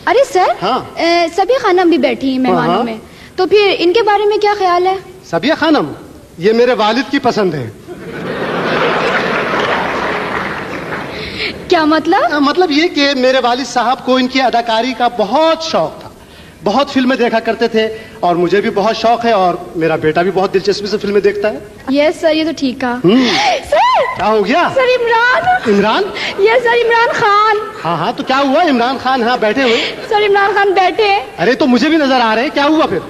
अरे सर, हाँ। सबिया खानम भी बैठी हैं मेहमानों में, तो फिर इनके बारे में क्या ख्याल है? सबिया खानम ये मेरे वालिद की पसंद है। क्या मतलब? मतलब ये कि मेरे वालिद साहब को इनकी अदाकारी का बहुत शौक था, बहुत फिल्में देखा करते थे और मुझे भी बहुत शौक है और मेरा बेटा भी बहुत दिलचस्पी से फिल्में देखता है। यस सर, ये तो ठीक कहा। सर क्या हो गया? Sir Imran. Imran? Yes sir, Imran Khan. हाँ हाँ, तो क्या हुआ? इमरान खान हाँ बैठे हुए। सर इमरान खान बैठे। अरे तो मुझे भी नजर आ रहे हैं, क्या हुआ फिर?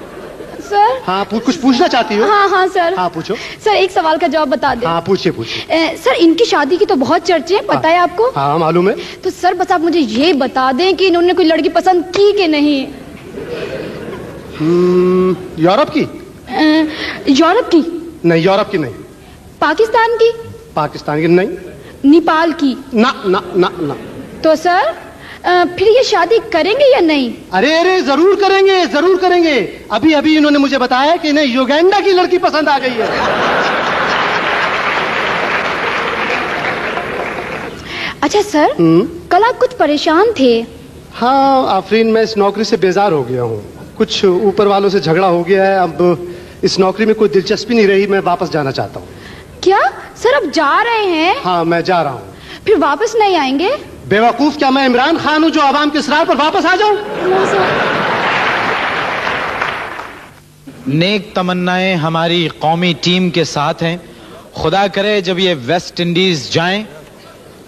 सर हाँ कुछ पूछना चाहती हो? हाँ हाँ सर। हाँ पूछो। सर एक सवाल का जवाब बता दे। हाँ पूछिए पूछिए। सर इनकी शादी की तो बहुत चर्चे हैं, पता है आपको? हाँ मालूम है। तो सर बस आप मुझे ये बता दें कि इन्होंने कोई लड़की पसंद की कि नहीं? यूरोप की? यूरोप की नहीं, यूरोप की नहीं। पाकिस्तान की? पाकिस्तान की नहीं। नेपाल की? ना ना ना ना। तो सर फिर ये शादी करेंगे या नहीं? अरे अरे जरूर करेंगे, जरूर करेंगे। अभी अभी इन्होंने मुझे बताया कि इन्हें युगांडा की लड़की पसंद आ गई है। अच्छा सर, कल आप कुछ परेशान थे। हाँ आफरीन, मैं इस नौकरी से बेजार हो गया हूँ। कुछ ऊपर वालों से झगड़ा हो गया है, अब इस नौकरी में कोई दिलचस्पी नहीं रही, मैं वापस जाना चाहता हूँ। क्या सर, अब जा रहे हैं? हाँ मैं जा रहा हूँ। फिर वापस नहीं आएंगे? बेवकूफ, क्या मैं इमरान खान हूँ जो आवाम के इसरार पर वापस आ जाऊं? नेक तमन्नाएं हमारी कौमी टीम के साथ हैं। खुदा करे जब ये वेस्ट इंडीज जाएं,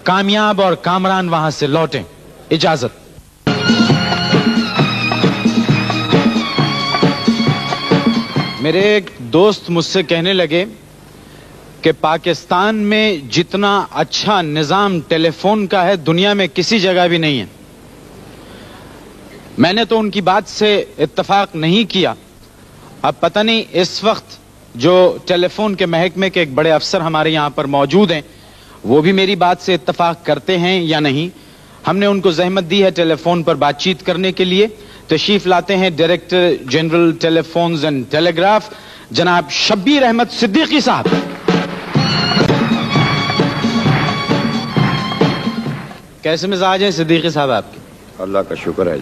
कामयाब और कामरान वहां से लौटें। इजाजत। मेरे एक दोस्त मुझसे कहने लगे कि पाकिस्तान में जितना अच्छा निजाम टेलीफोन का है दुनिया में किसी जगह भी नहीं है। मैंने तो उनकी बात से इत्तेफाक नहीं किया। अब पता नहीं इस वक्त जो टेलीफोन के महकमे के एक बड़े अफसर हमारे यहां पर मौजूद हैं वो भी मेरी बात से इत्तेफाक करते हैं या नहीं। हमने उनको जहमत दी है टेलीफोन पर बातचीत करने के लिए। तशरीफ लाते हैं director general telephones and telegraph जनाब शब्बीर अहमद सिद्दीकी साहब। कैसे मिजाज हैं सिद्दीकी साहब आपके? अल्लाह का शुक्र है।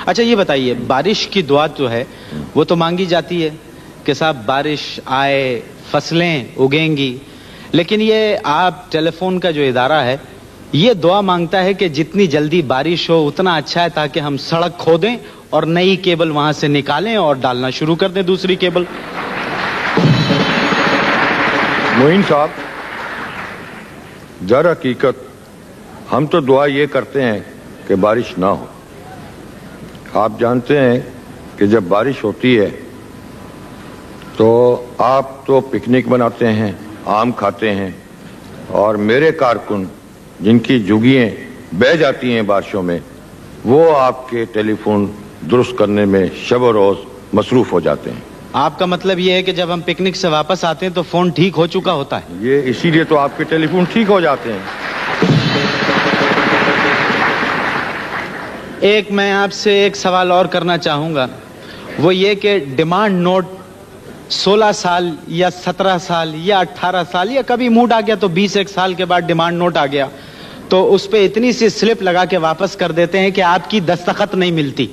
अच्छा ये बताइए, बारिश की दुआ तो है वो तो मांगी जाती है कि साहब बारिश आए, फसलें उगेंगी, लेकिन ये आप टेलीफोन का जो इदारा है ये दुआ मांगता है कि जितनी जल्दी बारिश हो उतना अच्छा है ताकि हम सड़क खोदें और नई केबल वहां से निकालें और डालना शुरू कर दें दूसरी केबल। मोइन साहब, दर हकीकत हम तो दुआ ये करते हैं कि बारिश ना हो। आप जानते हैं कि जब बारिश होती है तो आप तो पिकनिक बनाते हैं, आम खाते हैं, और मेरे कारकुन जिनकी जुगियां बह जाती हैं बारिशों में वो आपके टेलीफोन दुरुस्त करने में शब और रोज मसरूफ हो जाते हैं। आपका मतलब ये है कि जब हम पिकनिक से वापस आते हैं तो फोन ठीक हो चुका होता है? ये इसीलिए तो आपके टेलीफोन ठीक हो जाते हैं। एक मैं आपसे एक सवाल और करना चाहूंगा, वो ये कि डिमांड नोट 16 साल या 17 साल या 18 साल या कभी मूड आ गया तो 21 साल के बाद डिमांड नोट आ गया तो उस पे इतनी सी स्लिप लगा के वापस कर देते हैं कि आपकी दस्तखत नहीं मिलती।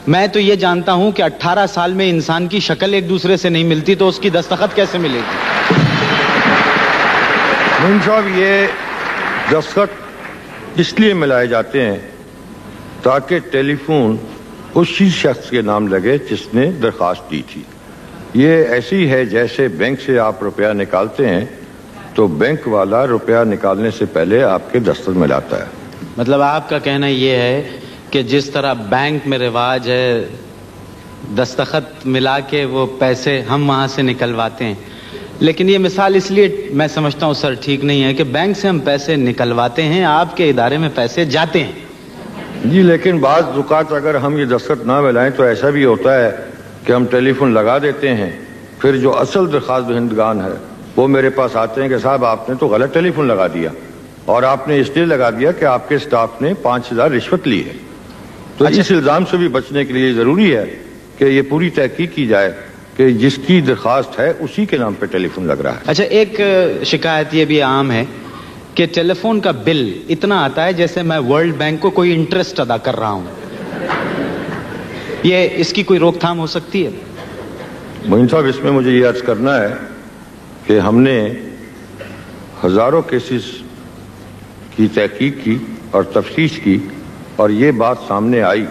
मैं तो ये जानता हूं कि 18 साल में इंसान की शक्ल एक दूसरे से नहीं मिलती तो उसकी दस्तखत कैसे मिलेगी? मोइन साहब, ये दस्तखत इसलिए मिलाए जाते हैं ताकि टेलीफोन उसी शख्स के नाम लगे जिसने दरखास्त दी थी। ये ऐसी है जैसे बैंक से आप रुपया निकालते हैं तो बैंक वाला रुपया निकालने से पहले आपके दस्तखत मिलाता है। मतलब आपका कहना यह है कि जिस तरह बैंक में रिवाज है दस्तखत मिला के वो पैसे हम वहां से निकलवाते हैं, लेकिन ये मिसाल इसलिए मैं समझता हूँ सर ठीक नहीं है कि बैंक से हम पैसे निकलवाते हैं, आपके इदारे में पैसे जाते हैं। जी, लेकिन बाज़ औक़ात अगर हम ये दस्तखत ना मिलाएं तो ऐसा भी होता है कि हम टेलीफोन लगा देते हैं, फिर जो असल दरख्वास्त दहिंदगान है वो मेरे पास आते हैं कि साहब आपने तो गलत टेलीफोन लगा दिया और आपने इसलिए लगा दिया कि आपके स्टाफ ने 5000 रिश्वत ली है। तो इस इल्ज़ाम से भी बचने के लिए ज़रूरी है कि ये पूरी तहकीक की जाए कि जिसकी दरख्वास्त है उसी के नाम पे टेलीफोन लग रहा है। अच्छा, एक शिकायत ये भी आम है कि टेलीफोन का बिल इतना आता है जैसे मैं वर्ल्ड बैंक को कोई इंटरेस्ट अदा कर रहा हूं। یہ اس کی کوئی روک تھام ہو سکتی ہے؟ मोइन साहब, इसमें मुझे ये अर्ज करना है कि हमने हजारों केसेस की तहकीक की और तफ्तीश की और ये बात सामने आई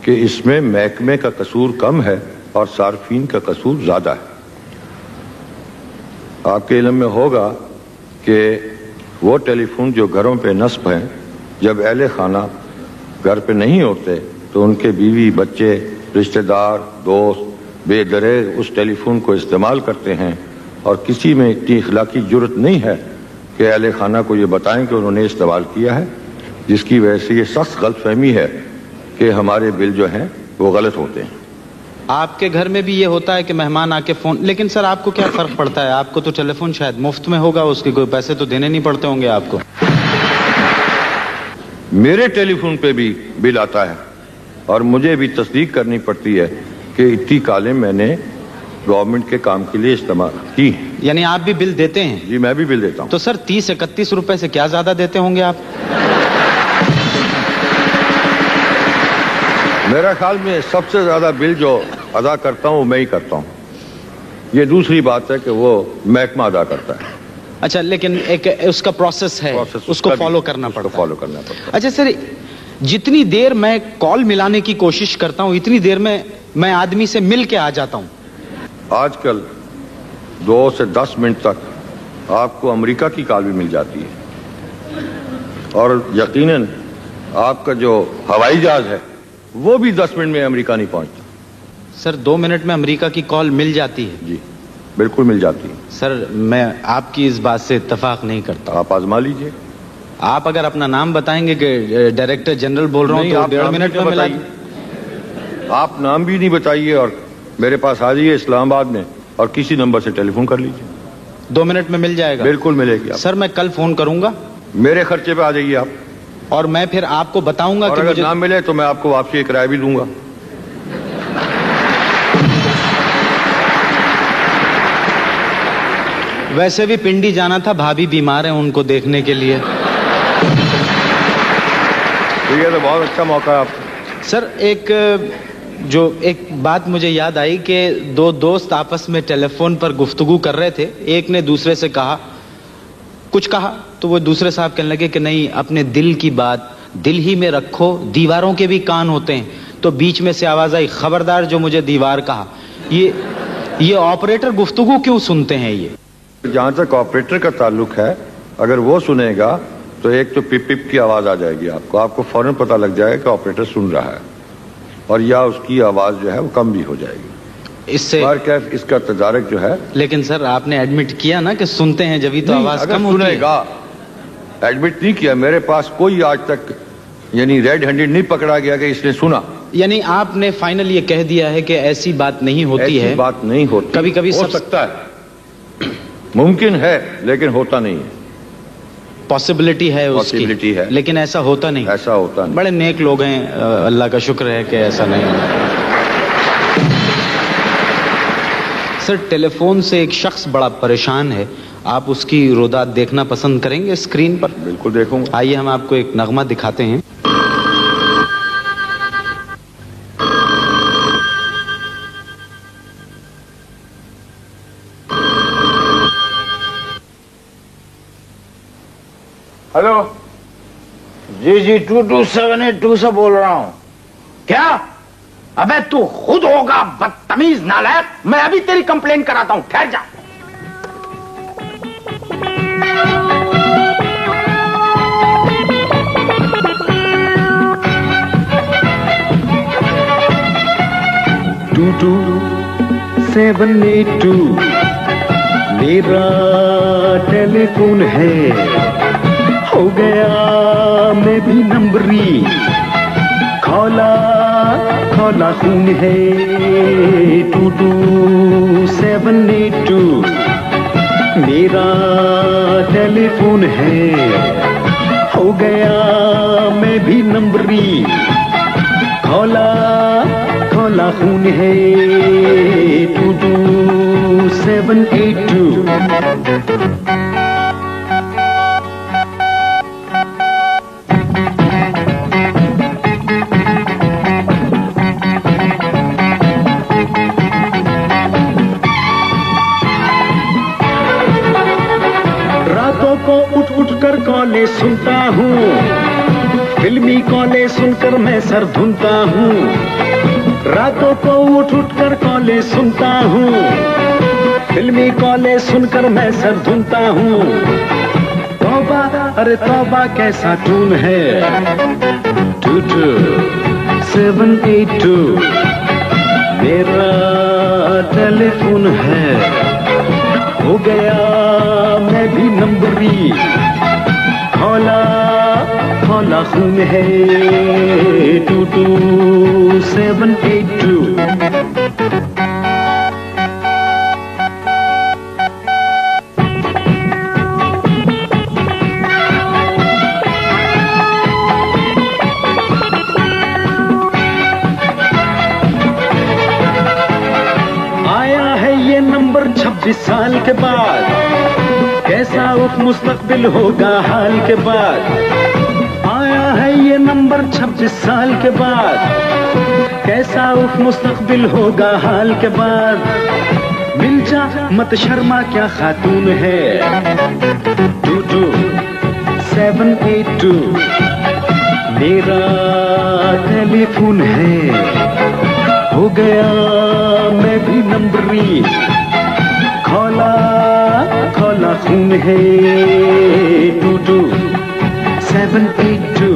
कि इसमें महकमे का कसूर कम है और सार्फिन का कसूर ज़्यादा है। आपके इल्म में होगा कि वो टेलीफोन जो घरों पे नस्ब हैं, जब अहले खाना घर पे नहीं होते तो उनके बीवी, बच्चे, रिश्तेदार, दोस्त बेदरेग उस टेलीफोन को इस्तेमाल करते हैं और किसी में इतनी इखलाकी जुर्रत नहीं है कि अहले खाना को ये बताएं कि उन्होंने इस्तेमाल किया है, जिसकी वजह से ये सख्त गलतफहमी है कि हमारे बिल जो हैं वो गलत होते हैं। आपके घर में भी ये होता है कि मेहमान आके फोन, लेकिन सर आपको क्या फर्क पड़ता है? आपको तो टेलीफोन शायद मुफ्त में होगा, उसके कोई पैसे तो देने नहीं पड़ते होंगे आपको। मेरे टेलीफोन पे भी बिल आता है और मुझे भी तस्दीक करनी पड़ती है कि इतनी कालें मैंने गवर्नमेंट के काम के लिए इस्तेमाल की। यानी आप भी बिल देते हैं? जी, मैं भी बिल देता हूँ। तो सर 30-31 रुपए से क्या ज्यादा देते होंगे आप? मेरा ख्याल में सबसे ज्यादा बिल जो अदा करता हूँ मैं ही करता हूँ। ये दूसरी बात है कि वो महकमा अदा करता है। अच्छा, लेकिन एक उसका प्रोसेस है, उसको फॉलो करना पड़ता है। अच्छा सर, जितनी देर मैं कॉल मिलाने की कोशिश करता हूँ इतनी देर में मैं आदमी से मिल के आ जाता हूँ। आजकल 2 से 10 मिनट तक आपको अमेरिका की कॉल भी मिल जाती है और यकीनन आपका जो हवाई जहाज है वो भी 10 मिनट में अमेरिका नहीं पहुंचता। सर 2 मिनट में अमेरिका की कॉल मिल जाती है? जी बिल्कुल मिल जाती है। सर मैं आपकी इस बात से इत्तेफाक नहीं करता। आप आजमा लीजिए। आप अगर अपना नाम बताएंगे कि डायरेक्टर जनरल बोल रहा हूँ तो 1.5 मिनट में बताइए। आप नाम भी नहीं बताइए और मेरे पास आ जाइए इस्लामाबाद में और किसी नंबर से टेलीफोन कर लीजिए। 2 मिनट में मिल जाएगा? बिल्कुल मिलेगी। सर मैं कल फोन करूंगा, मेरे खर्चे पे आ जाइए आप, और मैं फिर आपको बताऊंगा और कि अगर मुझे ना मिले तो मैं आपको वापसी किराया भी दूंगा। वैसे भी पिंडी जाना था, भाभी बीमार हैं, उनको देखने के लिए। तो ये तो बहुत अच्छा मौका है आपको। सर एक बात मुझे याद आई कि 2 दोस्त आपस में टेलीफोन पर गुफ्तगू कर रहे थे। एक ने दूसरे से कुछ कहा तो वो दूसरे साहब कहने लगे कि नहीं, अपने दिल की बात दिल ही में रखो, दीवारों के भी कान होते हैं। तो बीच में से आवाज आई, खबरदार जो मुझे दीवार कहा। ये ऑपरेटर गुफ्तगू क्यों सुनते हैं? ये जहां तक ऑपरेटर का ताल्लुक है, अगर वो सुनेगा तो एक तो पिप पिप की आवाज आ जाएगी, आपको फौरन पता लग जाएगा कि ऑपरेटर सुन रहा है, और या उसकी आवाज जो है वो कम भी हो जाएगी। इससे कैफ इसका तदारक जो है। लेकिन सर आपने एडमिट किया ना कि सुनते हैं जब ही तो आवाज कम होती है। एडमिट नहीं किया, मेरे पास कोई आज तक यानी रेड हैंडेड नहीं पकड़ा गया कि इसने सुना। यानी आपने फाइनल ये कह दिया है कि ऐसी बात नहीं होती है? ऐसी बात नहीं होती। कभी कभी हो सकता है, मुमकिन है, लेकिन होता नहीं है। पॉसिबिलिटी है उसकी, पॉसिबिलिटी है, लेकिन ऐसा होता नहीं। ऐसा होता नहीं। बड़े नेक लोग हैं, अल्लाह का शुक्र है कि ऐसा नहीं है। सर टेलीफोन से एक शख्स बड़ा परेशान है, आप उसकी रुदात देखना पसंद करेंगे स्क्रीन पर? बिल्कुल देखूंगा। आइए हम आपको एक नगमा दिखाते हैं। हेलो जी 2278 से बोल रहा हूं। क्या? अबे तू खुद होगा बदतमीज नालायक, मैं अभी तेरी कंप्लेन कराता हूं, ठहर जा। टू 782 मेरा टेलीफोन है, हो गया मैं भी नंबरी, खोला खून है। 2278 मेरा टेलीफोन है, हो गया मैं भी नंबरी, खोला खून है। 2278 Thank you. कॉलें सुनता हूँ, फिल्मी कॉलें सुनकर मैं सर धुनता हूँ, रातों को उठ उठ कर कॉलें सुनता हूँ, फिल्मी कॉलें सुनकर मैं सर धुनता हूँ। तौबा अरे तौबा कैसा टून है, 22782 मेरा टेलीफोन है, हो गया मैं भी नंबरी, खोला खोला खून है 22782। आया है ये नंबर 26 साल के बाद, कैसा उफ मुस्तकबिल होगा हाल के बाद। आया है ये नंबर 26 साल के बाद, कैसा उफ मुस्तकबिल होगा हाल के बाद। मिल जा मत शर्मा क्या खातून है, 22782 मेरा टेलीफोन है, हो गया मैं भी नंबरी, खोला खोला खून है 22782।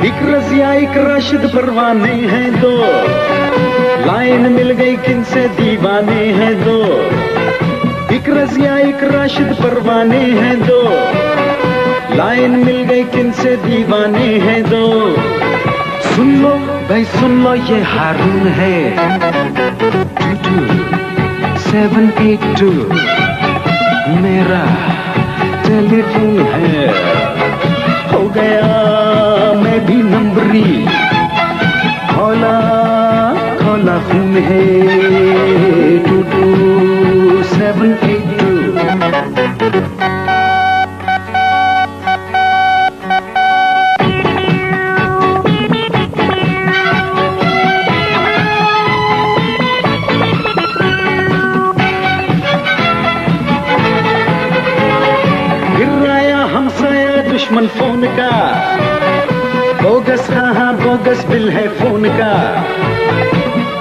एक रजिया एक राशिद परवाने हैं दो, लाइन मिल गई किनसे दीवाने हैं दो। एक रजिया एक राशिद परवाने हैं दो, लाइन मिल गई किनसे दीवाने हैं दो। सुन लो भाई सुन लो ये हारून है 22782 मेरा टेलीफोन है, हो गया मैं भी नंबरी, खोला खोला खून है 22782। फिर आया हमसाया दुश्मन फोन का, बोगस हाँ बोगस बिल है फोन का।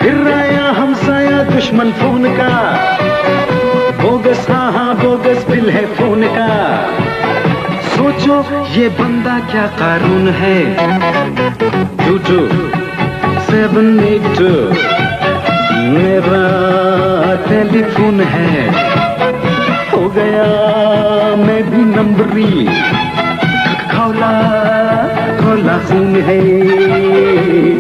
फिर आया हमसाया दुश्मन फोन का, बोगस हाँ बोगस बिल है फोन का। सोचो ये बंदा क्या कानून है, 22782 मेरा टेलीफोन है, हो गया मैं भी नंबरी, खोला खोला खून है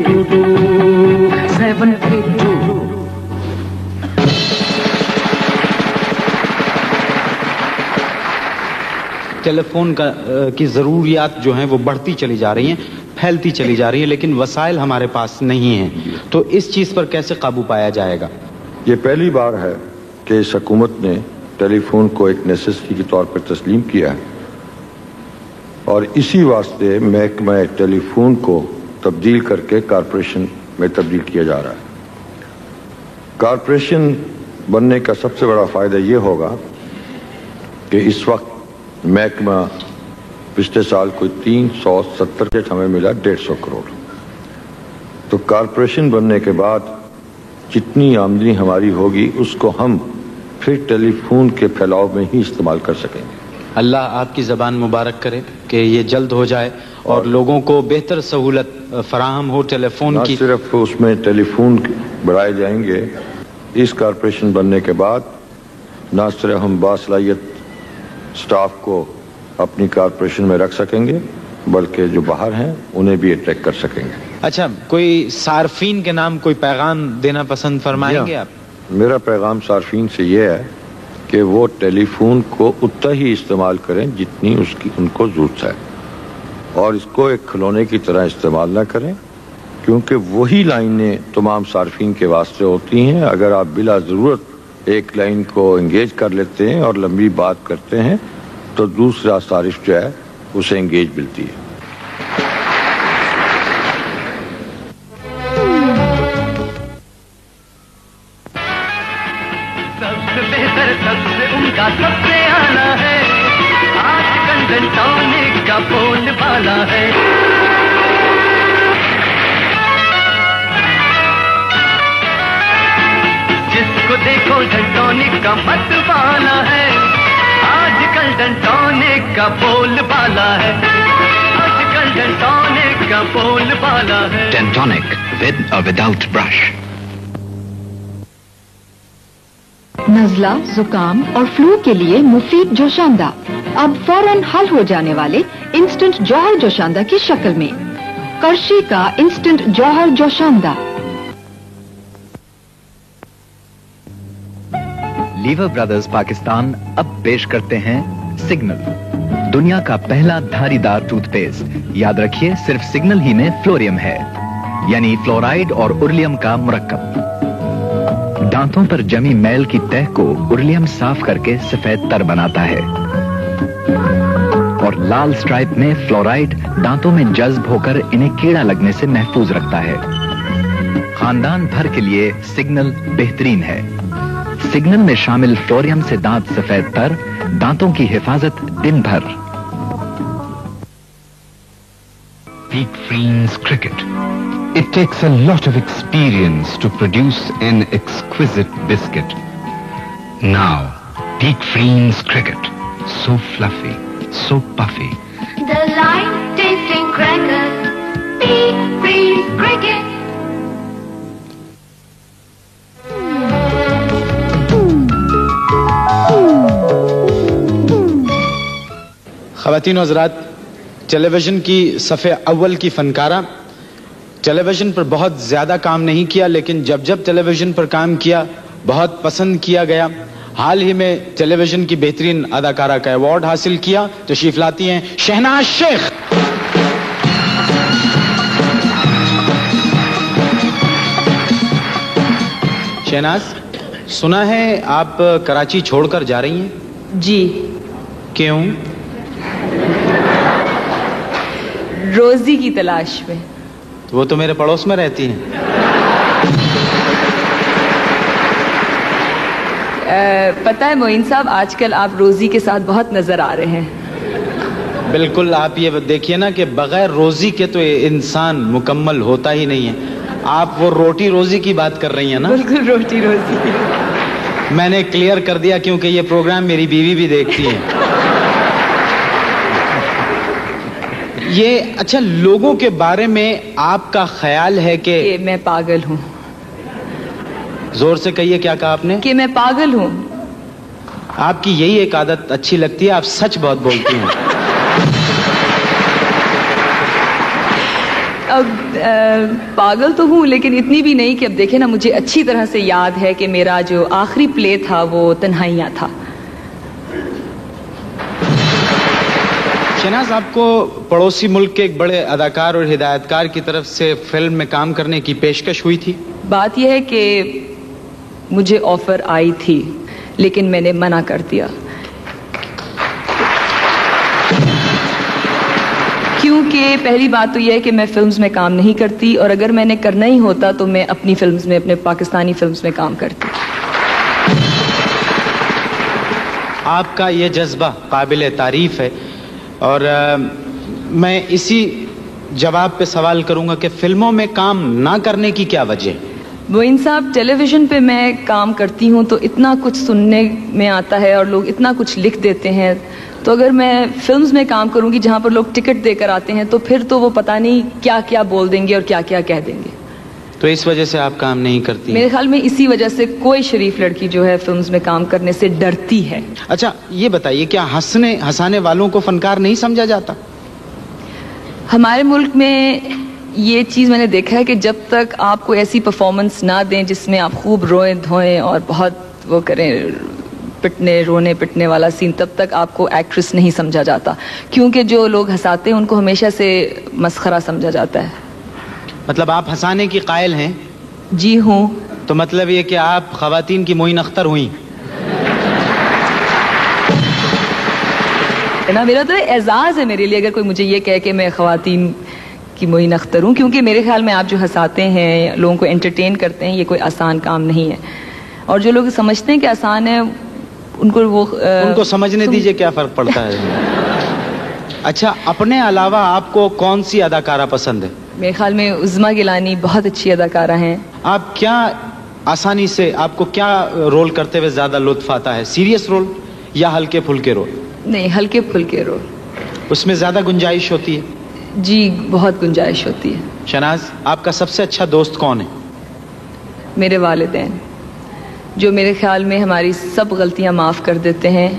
22782। टेलीफोन की ज़रूरियात जो हैं वो बढ़ती चली जा रही हैं, फैलती चली जा रही है, लेकिन वसाइल हमारे पास नहीं हैं। तो इस चीज़ पर कैसे काबू पाया जाएगा? ये पहली बार है कि इस हुकूमत ने टेलीफोन को एक नेसेसिटी के तौर पर तस्लीम किया है, और इसी वास्ते महकमा टेलीफोन को तब्दील करके कारपोरेशन में तब्दील किया जा रहा है। कारपोरेशन बनने का सबसे बड़ा फ़ायदा ये होगा कि इस वक्त महकमा पिछले साल कोई 370 हमें मिला 150 करोड़। तो कारपोरेशन बनने के बाद जितनी आमदनी हमारी होगी उसको हम फिर टेलीफोन के फैलाव में ही इस्तेमाल कर सकेंगे। अल्लाह आपकी ज़बान मुबारक करे कि ये जल्द हो जाए और लोगों को बेहतर सहूलत फराहम हो टेलीफोन की। सिर्फ उसमें टेलीफोन बढ़ाए जाएंगे, इस कारपोरेशन बनने के बाद न सिर्फ हम बासलाहियत स्टाफ को अपनी कारपोरेशन में रख सकेंगे बल्कि जो बाहर हैं उन्हें भी अट्रैक्ट कर सकेंगे। अच्छा, कोई सार्फिन के नाम कोई पैगाम देना पसंद फरमाएंगे आप? मेरा पैगाम सार्फिन से ये है कि वो टेलीफोन को उतना ही इस्तेमाल करें जितनी उसकी उनको ज़रूरत है, और इसको एक खिलौने की तरह इस्तेमाल ना करें, क्योंकि वही लाइनें तमाम सार्फिन के वास्ते होती हैं। अगर आप बिला ज़रूरत एक लाइन को एंगेज कर लेते हैं और लंबी बात करते हैं تو دوسرا صارف جو ہے اسے انگیج ملتی ہے. سب سے بہتر سب سے عمدہ سب سے آنا ہے آج کنڈن ٹونک کا بول بالا ہے. جس کو دیکھو ڈنٹونک کا مت بالا ہے آج کل ڈنٹونک کا بول بالا ہے. آج کل ڈنٹونک کا بول بالا ہے. Dentonic, with or without brush. نزلہ، زکام اور فلو کے لیے مفید جوشاندہ اب فوراً حل ہو جانے والے انسٹنٹ جوہر جوشاندہ کی شکل میں. کرشی کا انسٹنٹ جوہر جوشاندہ. لیور برادرز پاکستان اب پیش کرتے ہیں سگنل، دنیا کا پہلا دھاری دار ٹوتھ پیسٹ. یاد رکھیے صرف سگنل ہی میں فلوریم ہے، یعنی فلورائڈ اور ارلیم کا مرکب. دانتوں پر جمی میل کی تہ کو ارلیم صاف کر کے سفید تر بناتا ہے، اور لال سٹرائپ میں فلورائڈ دانتوں میں جذب ہو کر انہیں کیڑا لگنے سے محفوظ رکھتا ہے. خاندان بھر کے لیے سگنل بہترین ہے. سگنل میں شامل فلوریم سے دانت سفید تر، دانتوں کی حفاظت دن بھر. Peak Friends Cricket. It takes a lot of experience to produce an exquisite biscuit. Now, Peak Friends Cricket. So fluffy, so puffy. The light tasting crackers. Peak Friends Cricket. خواتین و حضرات، ٹیلی ویژن کی صفحے اول کی فنکارہ ٹیلی ویژن پر بہت زیادہ کام نہیں کیا، لیکن جب جب ٹیلی ویژن پر کام کیا بہت پسند کیا گیا. حال ہی میں ٹیلی ویژن کی بہترین اداکارہ کا ایوارڈ حاصل کیا. تشریف لاتی ہیں شہناز شیخ. شہناز، سنا ہے آپ کراچی چھوڑ کر جا رہی ہیں؟ جی. کیوں؟ روزی کی تلاش میں. وہ تو میرے پڑوس میں رہتی ہیں. پتہ ہے معین صاحب، آج کل آپ روزی کے ساتھ بہت نظر آ رہے ہیں. بالکل، آپ یہ دیکھیے نا کہ بغیر روزی کے تو انسان مکمل ہوتا ہی نہیں ہے. آپ وہ روٹی روزی کی بات کر رہی ہیں نا؟ بالکل روٹی روزی. میں نے کلیئر کر دیا کیونکہ یہ پروگرام میری بیوی بھی دیکھتی ہے. یہ اچھا، لوگوں کے بارے میں آپ کا خیال ہے کہ میں پاگل ہوں. زور سے کہیے، کیا کہا آپ نے؟ کہ میں پاگل ہوں. آپ کی یہی ایک عادت اچھی لگتی ہے، آپ سچ بہت بولتی ہیں. اب پاگل تو ہوں، لیکن اتنی بھی نہیں کہ اب دیکھیں نا، مجھے اچھی طرح سے یاد ہے کہ میرا جو آخری پلے تھا وہ تنہائیاں تھا. شہناز، آپ کو پڑوسی ملک کے ایک بڑے اداکار اور ہدایتکار کی طرف سے فلم میں کام کرنے کی پیشکش ہوئی تھی؟ بات یہ ہے کہ مجھے آفر آئی تھی لیکن میں نے منع کر دیا، کیونکہ پہلی بات تو یہ ہے کہ میں فلمز میں کام نہیں کرتی، اور اگر میں نے کرنا ہی ہوتا تو میں اپنی فلمز میں، اپنے پاکستانی فلمز میں کام کرتی. آپ کا یہ جذبہ قابل تعریف ہے، اور میں اسی جواب پہ سوال کروں گا کہ فلموں میں کام نہ کرنے کی کیا وجہ؟ معین صاحب، ٹیلی ویژن پہ میں کام کرتی ہوں تو اتنا کچھ سننے میں آتا ہے اور لوگ اتنا کچھ لکھ دیتے ہیں، تو اگر میں فلمز میں کام کروں گی جہاں پر لوگ ٹکٹ دے کر آتے ہیں تو پھر تو وہ پتہ نہیں کیا کیا بول دیں گے اور کیا کیا کہہ دیں گے. تو اس وجہ سے آپ کام نہیں کرتی؟ میرے خیال میں اسی وجہ سے کوئی شریف لڑکی جو ہے فلمز میں کام کرنے سے ڈرتی ہے. اچھا یہ بتائیے، کیا ہنسانے والوں کو فنکار نہیں سمجھا جاتا؟ ہمارے ملک میں یہ چیز میں نے دیکھا ہے کہ جب تک آپ کو ایسی پرفارمنس نہ دیں جس میں آپ خوب روئیں دھوئیں اور بہت وہ کریں، رونے پٹنے والا سین، تب تک آپ کو ایکٹریس نہیں سمجھا جاتا، کیونکہ جو لوگ ہنساتے ہیں ان کو ہمیشہ سے مسخرہ سمجھا جاتا ہے. مطلب آپ ہنسانے کی قائل ہیں؟ جی ہوں. تو مطلب یہ کہ آپ خواتین کی معین اختر ہوئیں؟ ہے نا. میرا تو اعزاز ہے میرے لیے اگر کوئی مجھے یہ کہے کہ میں خواتین کی معین اختر ہوں, کیونکہ میرے خیال میں آپ جو ہنساتے ہیں, لوگوں کو انٹرٹین کرتے ہیں, یہ کوئی آسان کام نہیں ہے. اور جو لوگ سمجھتے ہیں کہ آسان ہے ان کو سمجھنے دیجئے کیا فرق پڑتا ہے. اچھا, اپنے علاوہ آپ کو کون سی اداکارہ پسند ہے؟ میرے خیال میں عظمیٰ گیلانی بہت اچھی اداکارہ ہیں. آپ کیا آسانی سے, آپ کو کیا رول کرتے ہوئے زیادہ لطف آتا ہے, سیریس رول یا ہلکے پھلکے رول؟ نہیں, ہلکے پھلکے رول. اس میں زیادہ گنجائش ہوتی ہے؟ جی بہت گنجائش ہوتی ہے. شہناز, آپ کا سب سے اچھا دوست کون ہے؟ میرے والدین, جو میرے خیال میں ہماری سب غلطیاں معاف کر دیتے ہیں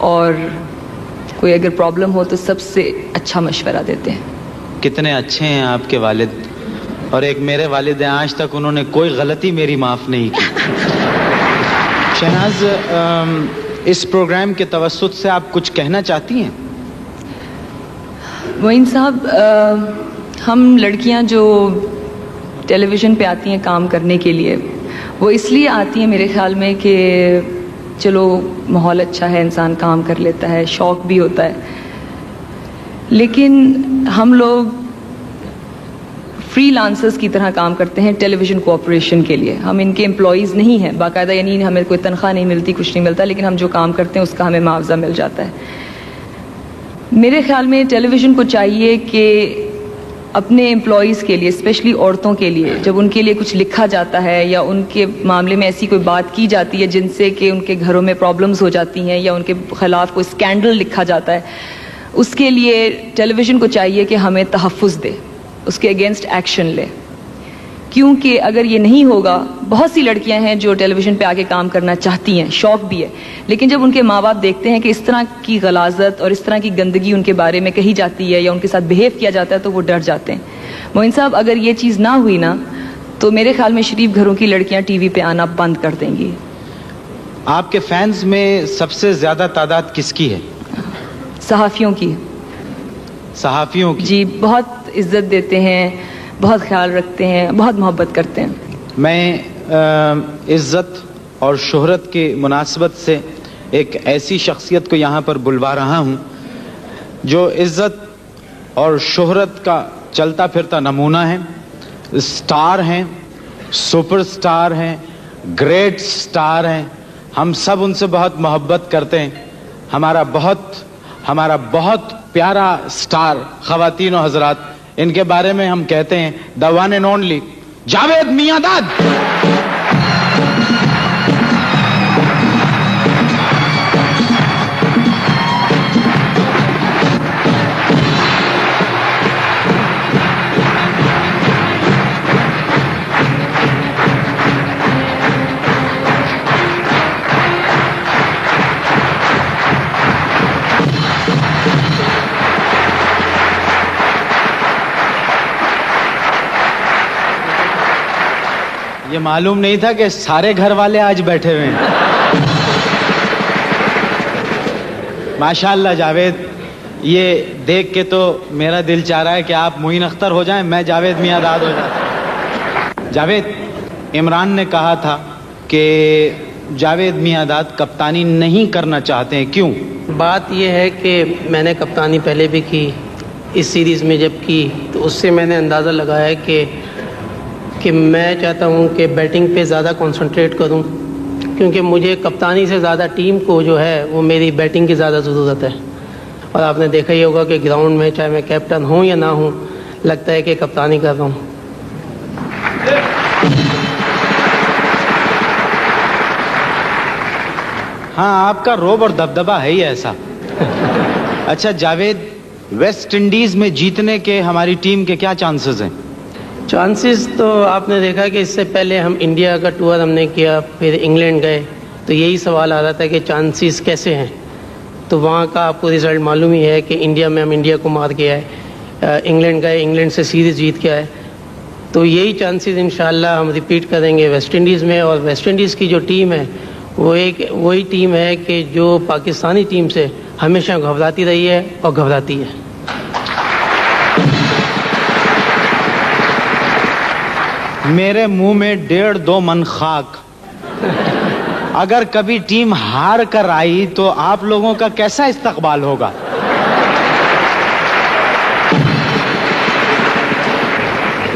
اور کوئی اگر پرابلم ہو تو سب سے اچھا مشورہ دیتے ہیں. کتنے اچھے ہیں آپ کے والد. اور ایک میرے والد ہیں, آج تک انہوں نے کوئی غلطی میری معاف نہیں کی. شہناز, اس پروگرام کے توسط سے آپ کچھ کہنا چاہتی ہیں؟ معین صاحب, ہم لڑکیاں جو ٹیلی ویژن پہ آتی ہیں کام کرنے کے لیے, وہ اس لیے آتی ہیں میرے خیال میں کہ چلو ماحول اچھا ہے, انسان کام کر لیتا ہے, شوق بھی ہوتا ہے. لیکن ہم لوگ فری لانسرز کی طرح کام کرتے ہیں ٹیلی ویژن کوآپریشن کے لیے. ہم ان کے امپلائیز نہیں ہیں باقاعدہ, یعنی ہمیں کوئی تنخواہ نہیں ملتی, کچھ نہیں ملتا, لیکن ہم جو کام کرتے ہیں اس کا ہمیں معاوضہ مل جاتا ہے. میرے خیال میں ٹیلی ویژن کو چاہیے کہ اپنے امپلائیز کے لیے, اسپیشلی عورتوں کے لیے, جب ان کے لیے کچھ لکھا جاتا ہے یا ان کے معاملے میں ایسی کوئی بات کی جاتی ہے جن سے کہ ان کے گھروں میں پرابلمز ہو جاتی ہیں یا ان کے خلاف کوئی اسکینڈل لکھا جاتا ہے, اس کے لیے ٹیلی ویژن کو چاہیے کہ ہمیں تحفظ دے, اس کے اگینسٹ ایکشن لے. کیونکہ اگر یہ نہیں ہوگا, بہت سی لڑکیاں ہیں جو ٹیلی ویژن پہ آگے کام کرنا چاہتی ہیں, شوق بھی ہے, لیکن جب ان کے ماں باپ دیکھتے ہیں کہ اس طرح کی غلاظت اور اس طرح کی گندگی ان کے بارے میں کہی جاتی ہے یا ان کے ساتھ بہیو کیا جاتا ہے تو وہ ڈر جاتے ہیں. معین صاحب, اگر یہ چیز نہ ہوئی نا تو میرے خیال میں شریف گھروں کی لڑکیاں ٹی وی پہ آنا بند کر دیں گی. آپ کے فینز میں سب سے زیادہ تعداد کس کی ہے؟ صحافیوں کی. صحافیوں کی؟ جی, بہت عزت دیتے ہیں, بہت خیال رکھتے ہیں, بہت محبت کرتے ہیں. میں عزت اور شہرت کی مناسبت سے ایک ایسی شخصیت کو یہاں پر بلوا رہا ہوں جو عزت اور شہرت کا چلتا پھرتا نمونہ ہے. اسٹار ہیں, سپر سٹار ہیں, گریٹ سٹار ہیں. ہم سب ان سے بہت محبت کرتے ہیں. ہمارا بہت پیارا سٹار, خواتین و حضرات, ان کے بارے میں ہم کہتے ہیں the one and only Javed میاں داد. یہ معلوم نہیں تھا کہ سارے گھر والے آج بیٹھے ہوئے ہیں. ماشاءاللہ جاوید, یہ دیکھ کے تو میرا دل چاہ رہا ہے کہ آپ معین اختر ہو جائیں, میں جاوید میاں داد ہو جائیں. جاوید, عمران نے کہا تھا کہ جاوید میاں داد کپتانی نہیں کرنا چاہتے ہیں, کیوں؟ بات یہ ہے کہ میں نے کپتانی پہلے بھی کی, اس سیریز میں جب کی تو اس سے میں نے اندازہ لگایا کہ میں چاہتا ہوں کہ بیٹنگ پہ زیادہ کنسنٹریٹ کروں, کیونکہ مجھے کپتانی سے زیادہ ٹیم کو جو ہے وہ میری بیٹنگ کی زیادہ ضرورت ہے. اور آپ نے دیکھا ہی ہوگا کہ گراؤنڈ میں چاہے میں کیپٹن ہوں یا نہ ہوں, لگتا ہے کہ کپتانی کر رہا ہوں. ہاں, آپ کا روب اور دبدبہ ہے ہی ایسا. اچھا جاوید, ویسٹ انڈیز میں جیتنے کے ہماری ٹیم کے کیا چانسز ہیں؟ چانسز تو آپ نے دیکھا کہ اس سے پہلے ہم انڈیا کا ٹور ہم نے کیا, پھر انگلینڈ گئے, تو یہی سوال آ رہا تھا کہ چانسز کیسے ہیں. تو وہاں کا آپ کو رزلٹ معلوم ہی ہے کہ انڈیا میں ہم انڈیا کو مار کے آئے, انگلینڈ گئے, انگلینڈ سے سیریز جیت کے آئے. تو یہی چانسز انشاءاللہ ہم ریپیٹ کریں گے ویسٹ انڈیز میں. اور ویسٹ انڈیز کی جو ٹیم ہے وہ وہی ٹیم ہے کہ جو پاکستانی ٹیم سے ہمیشہ گھبراتی رہی ہے اور گھبراتی ہے. میرے منہ میں 1.5-2 من خاک. اگر کبھی ٹیم ہار کر آئی تو آپ لوگوں کا کیسا استقبال ہوگا؟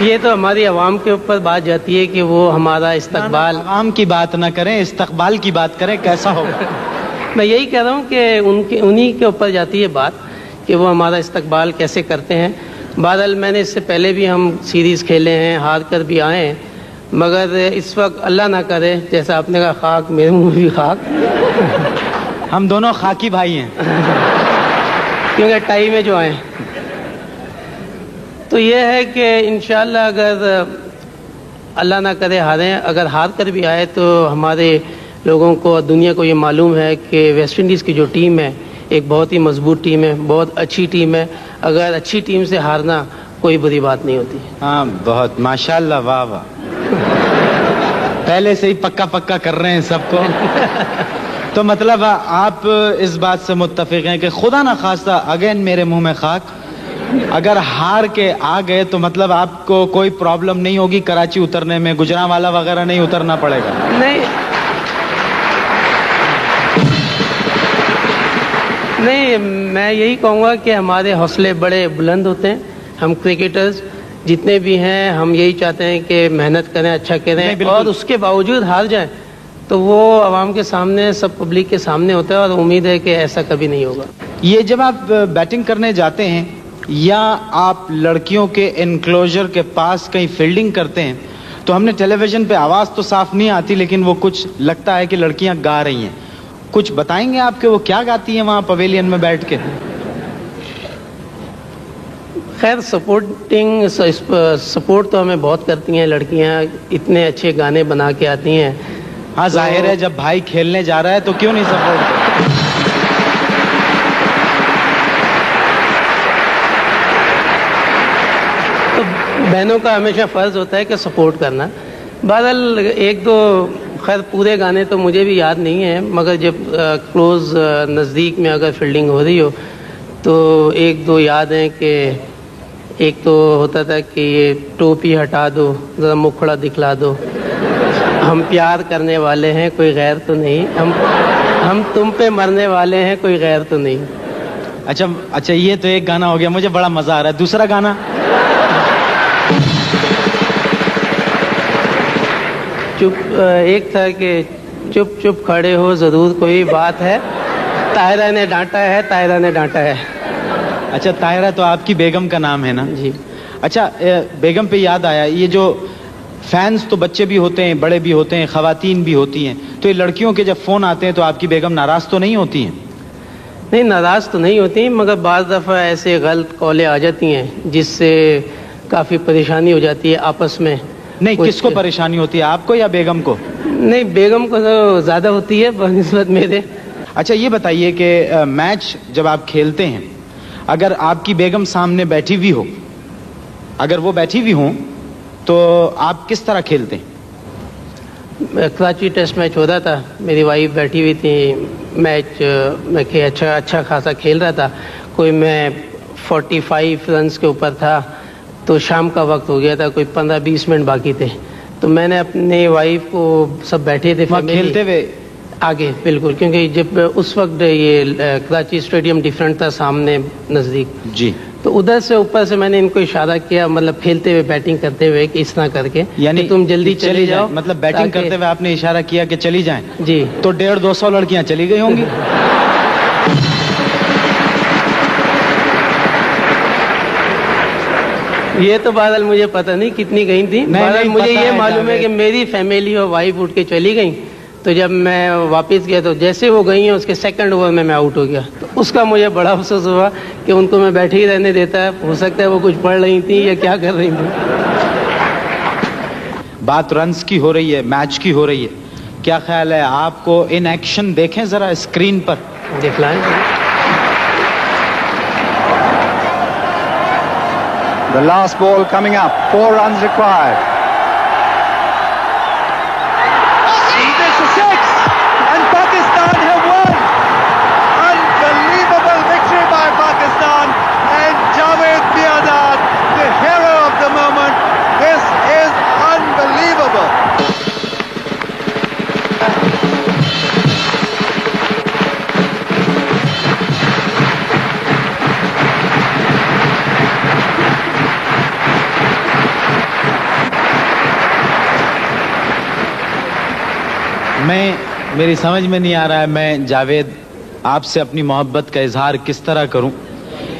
یہ تو ہماری عوام کے اوپر بات جاتی ہے کہ وہ ہمارا استقبال. عوام کی بات نہ کریں, استقبال کی بات کریں, کیسا ہوگا. میں یہی کہہ رہا ہوں کہ انہی کے اوپر جاتی ہے بات کہ وہ ہمارا استقبال کیسے کرتے ہیں. بہرحال میں نے اس سے پہلے بھی ہم سیریز کھیلے ہیں, ہار کر بھی آئے ہیں, مگر اس وقت اللہ نہ کرے جیسا آپ نے کہا خاک, میرے منہ بھی خاک. ہم دونوں خاکی بھائی ہیں کیونکہ ٹائی میں جو آئے. تو یہ ہے کہ انشاءاللہ اگر اللہ نہ کرے ہاریں, اگر ہار کر بھی آئے تو ہمارے لوگوں کو, دنیا کو یہ معلوم ہے کہ ویسٹ انڈیز کی جو ٹیم ہے ایک بہت ہی مضبوط ٹیم ہے, بہت اچھی ٹیم ہے. اگر اچھی ٹیم سے ہارنا کوئی بری بات نہیں ہوتی. ہاں بہت ماشاءاللہ, واہ واہ, پہلے سے ہی پکا پکا کر رہے ہیں سب کو. تو مطلب آپ اس بات سے متفق ہیں کہ خدا نہ خواستہ اگین میرے منہ میں خاک, اگر ہار کے آ گئے تو مطلب آپ کو کوئی پرابلم نہیں ہوگی کراچی اترنے میں, گجرانوالا وغیرہ نہیں اترنا پڑے گا. نہیں, میں یہی کہوں گا کہ ہمارے حوصلے بڑے بلند ہوتے ہیں. ہم کرکٹرز جتنے بھی ہیں ہم یہی چاہتے ہیں کہ محنت کریں, اچھا کریں, اور اس کے باوجود ہار جائیں تو وہ عوام کے سامنے, سب پبلک کے سامنے ہوتا ہے, اور امید ہے کہ ایسا کبھی نہیں ہوگا. یہ جب آپ بیٹنگ کرنے جاتے ہیں یا آپ لڑکیوں کے انکلوجر کے پاس کہیں فیلڈنگ کرتے ہیں تو ہم نے ٹیلی ویژن پہ آواز تو صاف نہیں آتی, لیکن وہ کچھ لگتا ہے کہ لڑکیاں گا رہی ہیں. کچھ بتائیں گے آپ کہ وہ کیا گاتی ہیں وہاں پویلین میں بیٹھ کے؟ خیر سپورٹ تو ہمیں بہت کرتی ہیں لڑکیاں, اتنے اچھے گانے بنا کے آتی ہیں. ہاں ظاہر ہے جب بھائی کھیلنے جا رہا ہے تو کیوں نہیں سپورٹ کرتے. تو بہنوں کا ہمیشہ فرض ہوتا ہے کہ سپورٹ کرنا. بہرحال ایک دو, خیر پورے گانے تو مجھے بھی یاد نہیں ہیں, مگر جب کلوز نزدیک میں اگر فیلڈنگ ہو رہی ہو تو ایک دو یاد ہیں کہ ایک تو ہوتا تھا کہ یہ ٹوپی ہٹا دو, ذرا مکھڑا دکھلا دو, ہم پیار کرنے والے ہیں کوئی غیر تو نہیں, ہم تم پہ مرنے والے ہیں کوئی غیر تو نہیں. اچھا یہ تو ایک گانا ہو گیا, مجھے بڑا مزہ آ رہا ہے. دوسرا گانا ایک تھا کہ چپ چپ کھڑے ہو ضرور کوئی بات ہے, طاہرہ نے ڈانٹا ہے, طاہرہ نے ڈانٹا ہے. اچھا طاہرہ تو آپ کی بیگم کا نام ہے نا؟ جی. اچھا بیگم پہ یاد آیا, یہ جو فینس تو بچے بھی ہوتے ہیں, بڑے بھی ہوتے ہیں, خواتین بھی ہوتی ہیں, تو یہ لڑکیوں کے جب فون آتے ہیں تو آپ کی بیگم ناراض تو نہیں ہوتی ہیں؟ نہیں, ناراض تو نہیں ہوتی, مگر بعض دفعہ ایسے غلط کالیں آ جاتی ہیں جس سے کافی پریشانی ہو جاتی ہے آپس میں. نہیں, کس کو پریشانی ہوتی ہے, آپ کو یا بیگم کو؟ نہیں, بیگم کو تو زیادہ ہوتی ہے بنسبت میرے. اچھا یہ بتائیے کہ میچ جب آپ کھیلتے ہیں اگر آپ کی بیگم سامنے بیٹھی ہوئی ہو, اگر وہ بیٹھی ہوئی ہوں تو آپ کس طرح کھیلتے ہیں؟ کراچی ٹیسٹ میچ ہو رہا تھا, میری وائف بیٹھی ہوئی تھی, میچ میں اچھا خاصا کھیل رہا تھا, کوئی میں 45 رنز کے اوپر تھا, تو شام کا وقت ہو گیا تھا, کوئی 15-20 منٹ باقی تھے, تو میں نے اپنی وائف کو, سب بیٹھے تھے کھیلتے ہوئے آگے, بالکل, کیونکہ جب اس وقت یہ کراچی اسٹیڈیم ڈیفرنٹ تھا سامنے نزدیک جی, تو ادھر سے اوپر سے میں نے ان کو اشارہ کیا, مطلب کھیلتے ہوئے بیٹنگ کرتے ہوئے کہ اس طرح کر کے, یعنی تم جلدی چلی جاؤ, مطلب بیٹنگ کرتے ہوئے آپ نے اشارہ کیا کہ چلی جائیں. جی. تو 150-200 لڑکیاں چلی گئی ہوں گی. یہ تو بادل مجھے پتہ نہیں کتنی گئی تھی, مجھے یہ معلوم ہے کہ میری فیملی اور وائف اٹھ کے چلی گئی, تو جب میں واپس گیا تو جیسے وہ گئی ہیں اس کے سیکنڈ اوور میں آؤٹ ہو گیا, تو اس کا مجھے بڑا افسوس ہوا کہ ان کو میں بیٹھے ہی رہنے دیتا ہے, ہو سکتا ہے وہ کچھ پڑھ رہی تھیں یا کیا کر رہی تھیں. بات رنز کی ہو رہی ہے, میچ کی ہو رہی ہے, کیا خیال ہے آپ کو ان ایکشن دیکھیں ذرا اسکرین پر, دکھلائیں. The last ball coming up, 4 runs required. This is 6, and Pakistan have won. Unbelievable victory by Pakistan, and Javed Miandad, the hero of the moment. This is unbelievable. میری سمجھ میں نہیں آ رہا ہے میں جاوید آپ سے اپنی محبت کا اظہار کس طرح کروں.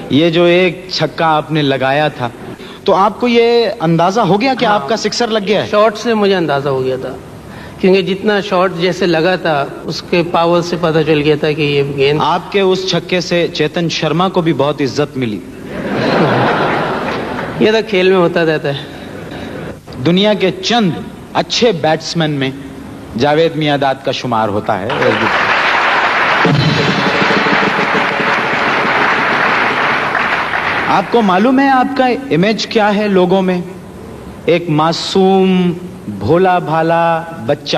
یہ جو ایک چھکا آپ نے لگایا تھا تو آپ کو یہ اندازہ ہو گیا کہ آپ کا سکسر لگ گیا ہے؟ شاٹ سے مجھے اندازہ ہو گیا تھا کیونکہ جتنا شاٹ جیسے لگا تھا اس کے پاور سے پتہ چل گیا تھا کہ یہ گیند. آپ کے اس چھکے سے چیتن شرما کو بھی بہت عزت ملی. یہ تو کھیل میں ہوتا رہتا ہے. دنیا کے چند اچھے بیٹسمین میں جاوید میاں-داد کا شمار ہوتا ہے. آپ کو معلوم ہے آپ کا امیج کیا ہے لوگوں میں؟ ایک معصوم بھولا بھالا بچہ.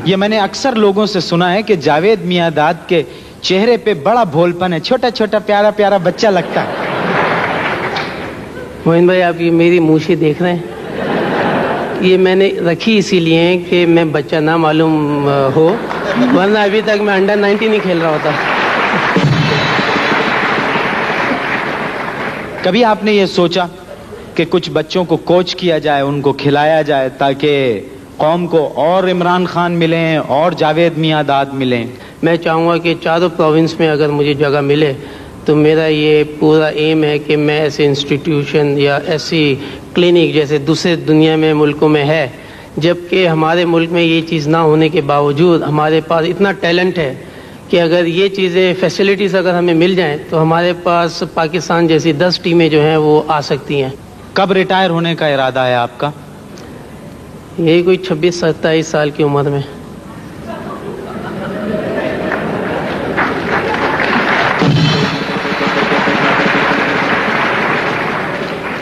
یہ میں نے اکثر لوگوں سے سنا ہے کہ جاوید میاں-داد کے چہرے پہ بڑا بھولپن ہے, چھوٹا چھوٹا پیارا پیارا بچہ لگتا ہے. موہن بھائی آپ یہ میری موچھیں دیکھ رہے ہیں, یہ میں نے رکھی اسی لیے کہ میں بچہ نہ معلوم ہو, ورنہ ابھی تک میں انڈر 19 نہیں کھیل رہا ہوتا. کبھی آپ نے یہ سوچا کہ کچھ بچوں کو کوچ کیا جائے, ان کو کھلایا جائے تاکہ قوم کو اور عمران خان ملیں اور جاوید میاں-داد ملیں؟ میں چاہوں گا کہ چاروں پروونس میں اگر مجھے جگہ ملے تو میرا یہ پورا ایم ہے کہ میں ایسے انسٹیٹیوشن یا ایسی کلینک جیسے دوسرے دنیا میں ملکوں میں ہے, جبکہ ہمارے ملک میں یہ چیز نہ ہونے کے باوجود ہمارے پاس اتنا ٹیلنٹ ہے کہ اگر یہ چیزیں فیسلٹیز اگر ہمیں مل جائیں تو ہمارے پاس پاکستان جیسی 10 ٹیمیں جو ہیں وہ آ سکتی ہیں. کب ریٹائر ہونے کا ارادہ ہے آپ کا؟ یہی کوئی 26-27 سال کی عمر میں.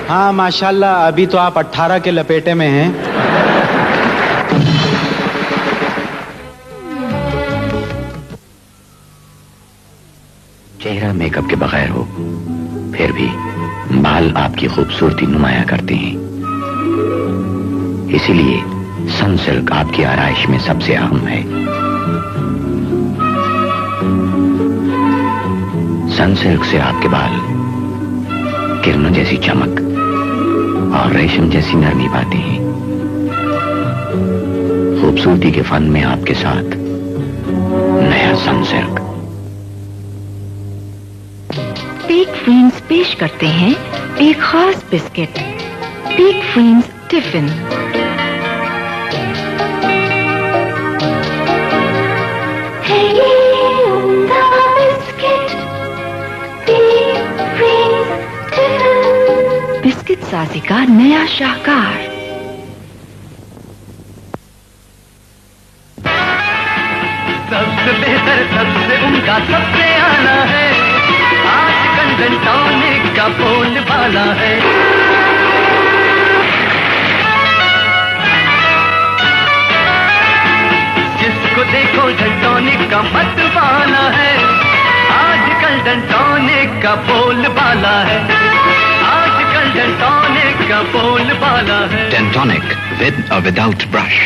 ہاں ماشاءاللہ, ابھی تو آپ 18 کے لپیٹے میں ہیں. چہرہ میک اپ کے بغیر ہو پھر بھی بال آپ کی خوبصورتی نمایاں کرتے ہیں, اسی لیے سن سلک آپ کی آرائش میں سب سے اہم ہے. سن سلک سے آپ کے بال کرنوں جیسی چمک اور ریشم جیسی نرمی پاتے ہیں. خوبصورتی کے فن میں آپ کے ساتھ نیا سن سلک. پیک فرینز پیش کرتے ہیں ایک خاص بسکٹ, پیک فرینز ٹفن. بسکٹ سازی کا نیا شاہکار. سب سے بہتر, سب سے ان کا سب سے آنا ہے, آج کنڈن ٹونک کا بول بالا ہے. جس کو دیکھو ٹونک کا مت والا ہے, آج کل ٹونک کا بول بالا ہے. ٹینٹونک کا بول بالا ہے. ٹینٹونک ود اور وداؤٹ برش.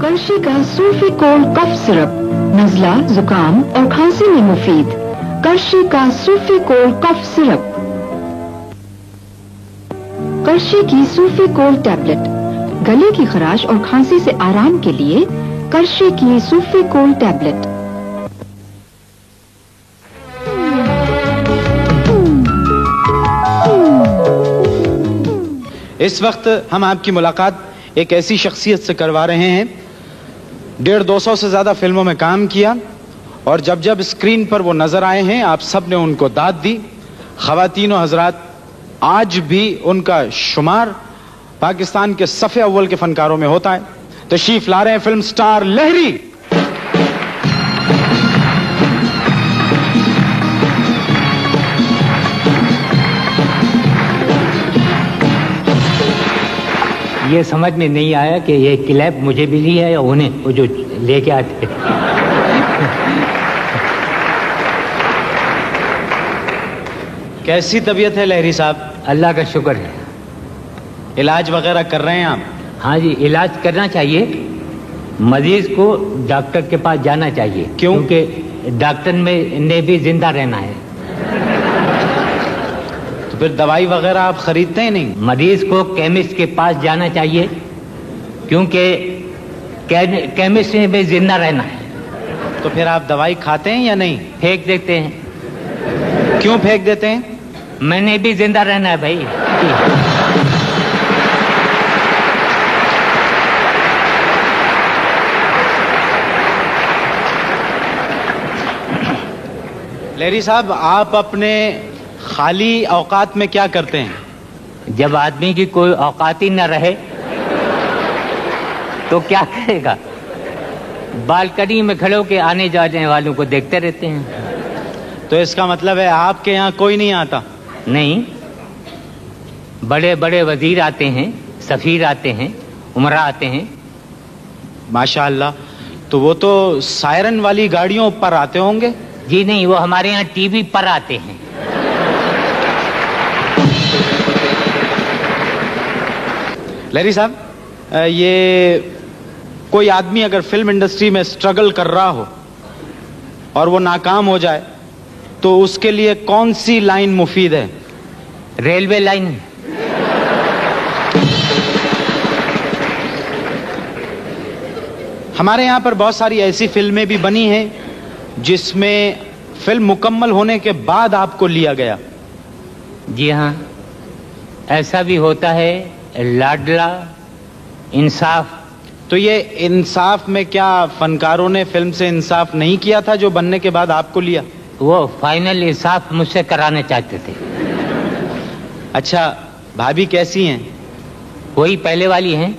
کرشی کا سولفی کول کف سرپ نزلہ, زکام اور کھانسی میں مفید. کرشی کا سولفی کول کف سرپ. کرشی کی سولفی کول ٹیبلٹ, گلے کی خراش اور کھانسی سے آرام کے لیے کرشی کی سولفی کول ٹیبلٹ. اس وقت ہم آپ کی ملاقات ایک ایسی شخصیت سے کروا رہے ہیں, 150-200 سے زیادہ فلموں میں کام کیا, اور جب جب اسکرین پر وہ نظر آئے ہیں آپ سب نے ان کو داد دی. خواتین و حضرات, آج بھی ان کا شمار پاکستان کے صف اول کے فنکاروں میں ہوتا ہے. تشریف لا رہے ہیں فلم سٹار لہری. یہ سمجھ میں نہیں آیا کہ یہ کلیپ مجھے ملی ہے یا انہیں وہ جو لے کے آتے. کیسی طبیعت ہے لہری صاحب؟ اللہ کا شکر ہے. علاج وغیرہ کر رہے ہیں آپ؟ ہاں جی, علاج کرنا چاہیے. مریض کو ڈاکٹر کے پاس جانا چاہیے. کیونکہ ڈاکٹر نے بھی زندہ رہنا ہے. تو پھر دوائی وغیرہ آپ خریدتے ہیں نہیں؟ مریض کو کیمسٹ کے پاس جانا چاہیے. क्योंकि केमिस्ट्री में जिंदा रहना है। तो फिर आप दवाई खाते हैं या नहीं? फेंक देते हैं। क्यों फेंक देते हैं? मैंने भी जिंदा रहना है भाई। लेरी साहब, आप अपने खाली औकात में क्या करते हैं? जब आदमी की कोई औकात ही न रहे तो क्या करेगा? बालकनी में खड़े होकर आने जाने वालों को देखते रहते हैं। तो इसका मतलब है आपके यहाँ कोई नहीं आता? नहीं, बड़े बड़े वजीर आते हैं, सफीर आते हैं, उमरा आते हैं। माशाअल्लाह। तो वो तो सायरन वाली गाड़ियों पर आते होंगे? जी नहीं, वो हमारे यहाँ टीवी पर आते हैं। लेरी साहब, ये कोई आदमी अगर फिल्म इंडस्ट्री में स्ट्रगल कर रहा हो और वो नाकाम हो जाए तो उसके लिए कौन सी लाइन मुफीद है? Railway line. हमारे यहाँ पर बहुत सारी ऐसी फिल्में भी बनी हैं जिसमें फिल्म मुकम्मल होने के बाद आपको लिया गया। जी हाँ, ऐसा भी होता है। लाडला, इंसाफ। तो ये इंसाफ में क्या फनकारों ने फिल्म से इंसाफ नहीं किया था जो बनने के बाद आपको लिया? वो फाइनल इंसाफ मुझसे कराना चाहते थे। अच्छा, भाभी कैसी हैं? वही पहले वाली हैं।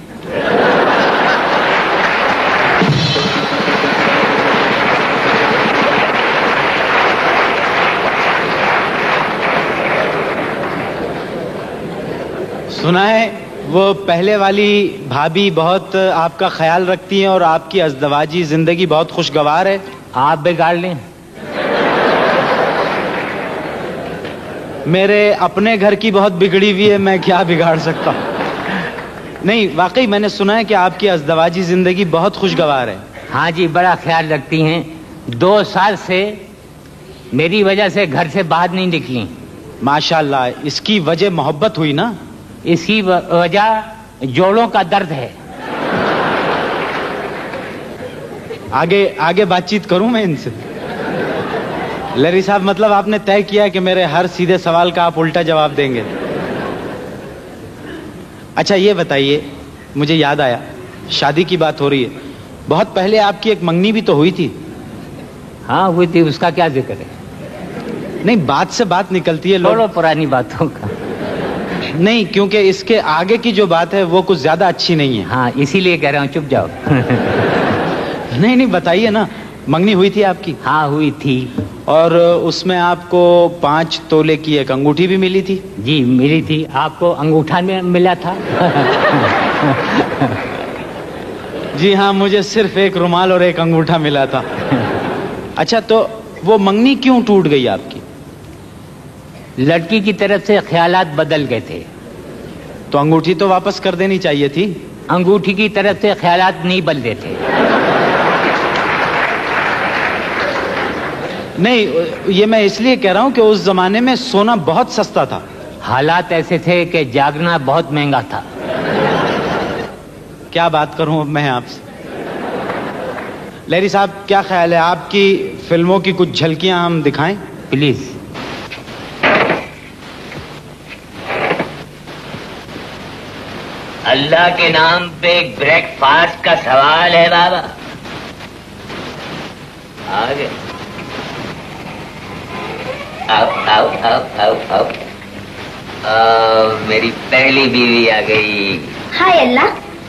सुना है वो पहले वाली भाभी बहुत आपका ख्याल रखती हैं और आपकी अज़दवाजी जिंदगी बहुत खुशगवार है। आप बिगाड़ लें। मेरे अपने घर की बहुत बिगड़ी हुई है, मैं क्या बिगाड़ सकता हूँ? नहीं, वाकई मैंने सुना है कि आपकी अज़दवाजी जिंदगी बहुत खुशगवार है। हाँ जी, बड़ा ख्याल रखती हैं। 2 साल से मेरी वजह से घर से बाहर नहीं निकली। माशाल्लाह। इसकी वजह मोहब्बत हुई ना? इसकी वजह जोड़ों का दर्द है। आगे बातचीत करूं मैं इनसे? लेरी साहब, मतलब आपने तय किया कि मेरे हर सीधे सवाल का आप उल्टा जवाब देंगे? अच्छा ये बताइए, मुझे याद आया, शादी की बात हो रही है, बहुत पहले आपकी एक मंगनी भी तो हुई थी। हाँ हुई थी, उसका क्या जिक्र है? नहीं, बात से बात निकलती है। छोड़ो पुरानी बातों का। नहीं, क्योंकि इसके आगे की जो बात है वो कुछ ज्यादा अच्छी नहीं है। हाँ, इसीलिए कह रहा हूँ, चुप जाओ। नहीं बताइए ना, मंगनी हुई थी आपकी? हाँ हुई थी। और उसमें आपको 5 तोले की एक अंगूठी भी मिली थी? जी मिली थी। आपको अंगूठा में मिला था? जी हाँ, मुझे सिर्फ एक रुमाल और एक अंगूठा मिला था। अच्छा, तो वो मंगनी क्यों टूट गई आपकी? लड़की की तरफ से ख्यालात बदल गए थे। तो अंगूठी तो वापस कर देनी चाहिए थी। अंगूठी की तरफ से ख्यालात नहीं बदले थे। नहीं, ये मैं इसलिए कह रहा हूं कि उस जमाने में सोना बहुत सस्ता था। हालात ऐसे थे कि जागना बहुत महंगा था। क्या बात करूं अब मैं आपसे? लेरी साहब, क्या ख्याल है, आपकी फिल्मों की कुछ झलकियां हम दिखाएं? प्लीज। अल्लाह के नाम पे ब्रेकफास्ट का सवाल है बाबा। आगे आओ आओ आओ आओ आओ। मेरी पहली बीवी आ गई। हाय अल्लाह,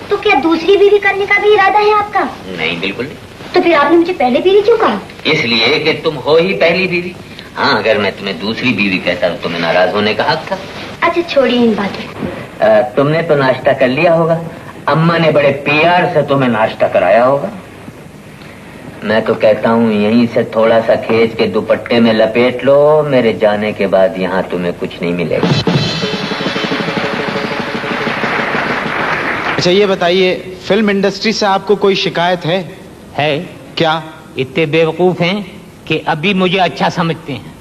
तो क्या दूसरी बीवी करने का भी इरादा है आपका? नहीं, बिल्कुल नहीं। तो फिर आपने मुझे पहले बीवी क्यों कहा? इसलिए कि तुम हो ही पहली बीवी। हाँ, अगर मैं तुम्हें दूसरी बीवी कहता तो तुम्हें नाराज होने का हक था। अच्छा छोड़िए इन बातों को। तुमने तो नाश्ता कर लिया होगा। अम्मा ने बड़े प्यार से तुम्हें नाश्ता कराया होगा। मैं तो कहता हूँ यहीं से थोड़ा सा खींच के दुपट्टे में लपेट लो। मेरे जाने के बाद यहाँ तुम्हें कुछ नहीं मिलेगा। अच्छा ये बताइए, फिल्म इंडस्ट्री से आपको कोई शिकायत है? क्या? इतने बेवकूफ हैं कि अभी मुझे अच्छा समझते हैं।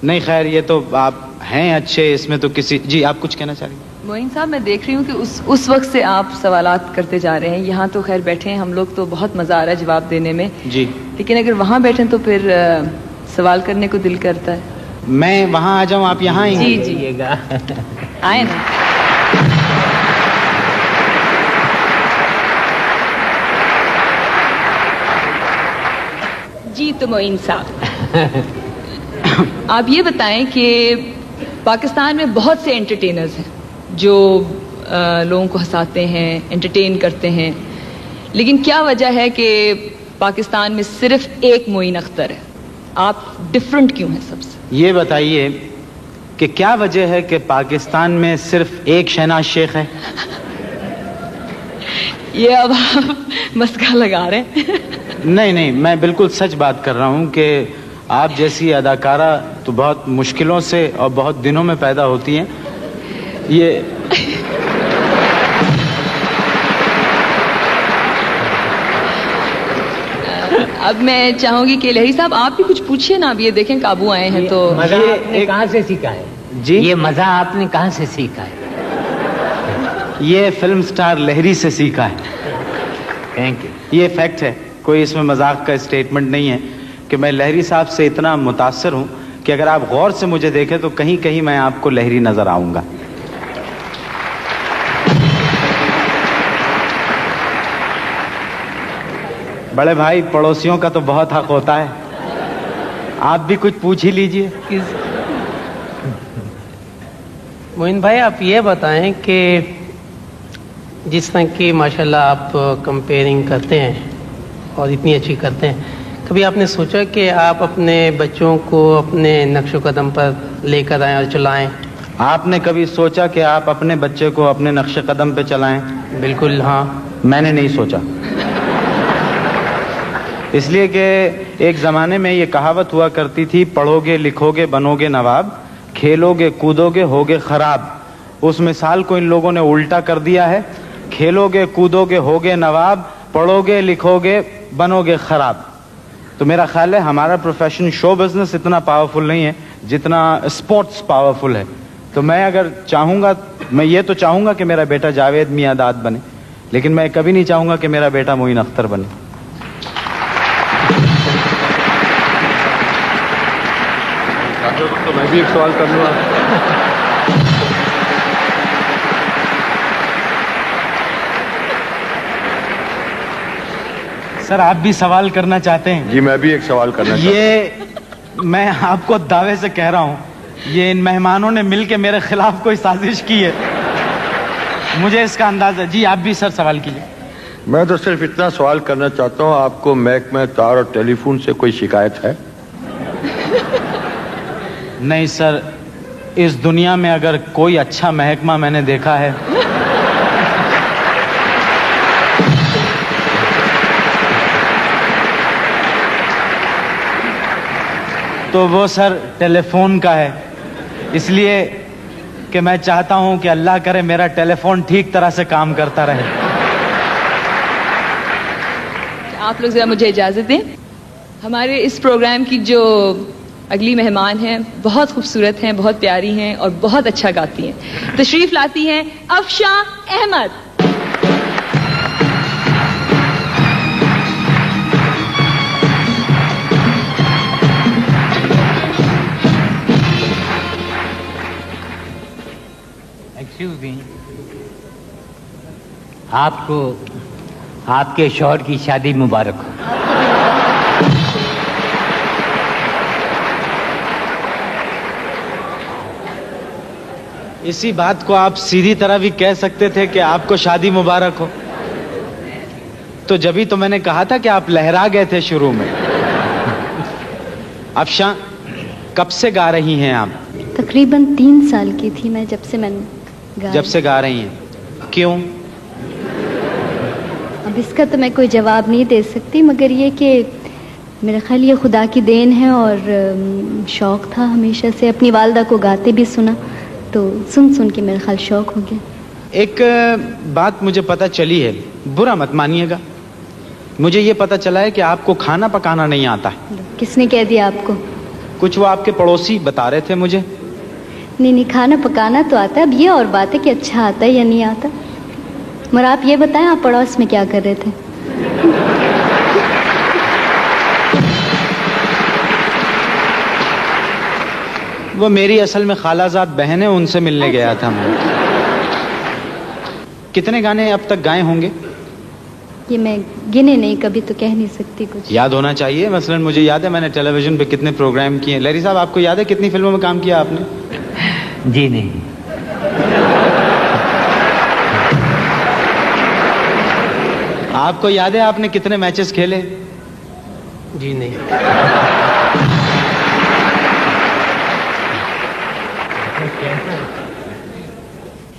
नहीं खैर, ये तो आप हैं अच्छे, इसमें तो किसी। जी आप कुछ कहना चाह रही? मोइन साहब, मैं देख रही हूँ कि उस वक्त से आप सवालात करते जा रहे हैं. यहाँ तो खैर बैठे हैं हम लोग, तो बहुत मजा आ रहा है जवाब देने में जी. लेकिन अगर वहाँ बैठे तो फिर सवाल करने को दिल करता है. मैं वहाँ आ जाऊँ, आप यहाँ आएंगे? जी जीएगा. आए ना. जी तो मोइन साहब, आप ये बताएं कि पाकिस्तान में बहुत से एंटरटेनर्स हैं जो लोगों को हंसाते हैं, एंटरटेन करते हैं, लेकिन क्या वजह है कि पाकिस्तान में सिर्फ एक मोइन अख्तर है? आप डिफरेंट क्यों हैं सबसे? ये बताइए कि क्या वजह है कि पाकिस्तान में सिर्फ एक शहनाज शेख है? ये अब आप मस्का लगा रहे हैं. नहीं, मैं बिल्कुल सच बात कर रहा हूँ कि आप जैसी अदाकारा तो बहुत मुश्किलों से और बहुत दिनों में पैदा होती हैं. ये अब मैं चाहूंगी कि लहरी साहब आप भी कुछ पूछिए ना. अब ये देखें काबू आए हैं तो. मजा आपने कहाँ से सीखा है जी? ये मजा आपने कहाँ से सीखा है? ये फिल्म स्टार लहरी से सीखा है. Thank you. ये फैक्ट है, कोई इसमें मजाक का स्टेटमेंट नहीं है कि मैं लहरी साहब से इतना मुतासर हूं कि अगर आप गौर से मुझे देखें तो कहीं कहीं मैं आपको लहरी नजर आऊंगा. बड़े भाई, पड़ोसियों का तो बहुत हक होता है. आप भी कुछ पूछ ही लीजिए. मोइन भाई, आप ये बताएं कि जिस तरह की माशाल्लाह आप कंपेयरिंग करते हैं और इतनी अच्छी करते हैं, कभी आपने सोचा कि आप अपने बच्चों को अपने नक्शो कदम पर लेकर आएं और चलाएं? आपने कभी सोचा कि आप अपने बच्चे को अपने नक्शे कदम पे चलाएं? बिल्कुल हाँ. मैंने नहीं सोचा, इसलिए कि एक जमाने में ये कहावत हुआ करती थी, पढ़ोगे लिखोगे बनोगे नवाब, खेलोगे कूदोगे होगे खराब. उस मिसाल को इन लोगों ने उल्टा कर दिया है. खेलोगे कूदोगे होगे नवाब, पढ़ोगे लिखोगे बनोगे खराब. तो मेरा ख्याल है हमारा प्रोफेशन शो बिजनेस इतना पावरफुल नहीं है जितना स्पोर्ट्स पावरफुल है. तो मैं अगर चाहूंगा, मैं ये तो चाहूंगा कि मेरा बेटा जावेद मियादाद बने, लेकिन मैं कभी नहीं चाहूंगा कि मेरा बेटा मोइन अख्तर बने. तो मैं भी एक सवाल कर लूँगा. सर, आप भी सवाल करना चाहते हैं? जी, मैं भी एक सवाल करना चाहता हूं. ये मैं आपको दावे से कह रहा हूं, ये इन मेहमानों ने मिलकर मेरे खिलाफ कोई साजिश की है, मुझे इसका अंदाजा. जी आप भी सर सवाल कीजिए. मैं तो सिर्फ इतना सवाल करना चाहता हूं, आपको महकमा तार और टेलीफोन से कोई शिकायत है? नहीं सर, इस दुनिया में अगर कोई अच्छा महकमा मैंने देखा है तो वो सर टेलीफोन का है. इसलिए कि मैं चाहता हूं कि अल्लाह करे मेरा टेलीफोन ठीक तरह से काम करता रहे. आप लोग जरा मुझे इजाजत दें. हमारे इस प्रोग्राम की जो अगली मेहमान हैं बहुत खूबसूरत हैं, बहुत प्यारी हैं और बहुत अच्छा गाती हैं. तशरीफ लाती हैं अफशा अहमद. एक्सक्यूज मी, आपको आपके शौहर की शादी मुबारक हो. इसी बात को आप सीधी तरह भी कह सकते थे कि आपको शादी मुबारक हो. तो जब ही तो मैंने कहा था कि आप लहरा गए थे शुरू में. अफशा, कब से गा रही हैं आप? तकरीबन 3 साल की थी मैं जब से गा रही हैं. क्यों? अब इसका तो मैं कोई जवाब नहीं दे सकती, मगर ये कि मेरा ख्याल ये खुदा की देन है और शौक था हमेशा से. अपनी वालदा को गाते भी सुना तो सुन के मेरा ख्याल शौक हो गया. एक बात मुझे पता चली है, बुरा मत मानिएगा, मुझे ये पता चला है कि आपको खाना पकाना नहीं आता है. किसने कह दिया आपको? कुछ वो आपके पड़ोसी बता रहे थे मुझे. नहीं, खाना पकाना तो आता है। अब ये और बात है कि अच्छा आता है या नहीं आता। मगर आप ये बताएं, आप पड़ोस में क्या कर रहे थे? वो मेरी असल में खालाजाद बहन है, उनसे मिलने गया था मैं। कितने गाने अब तक गाए होंगे? ये मैं गिने नहीं, कभी तो कह नहीं सकती कुछ। याद होना चाहिए। मसलन मुझे याद है मैंने टेलीविजन पे कितने प्रोग्राम किए। लहरी साहब, आपको याद है कितनी फिल्मों में काम किया आपने? जी नहीं। आपको याद है आपने कितने मैचेस खेले? जी नहीं।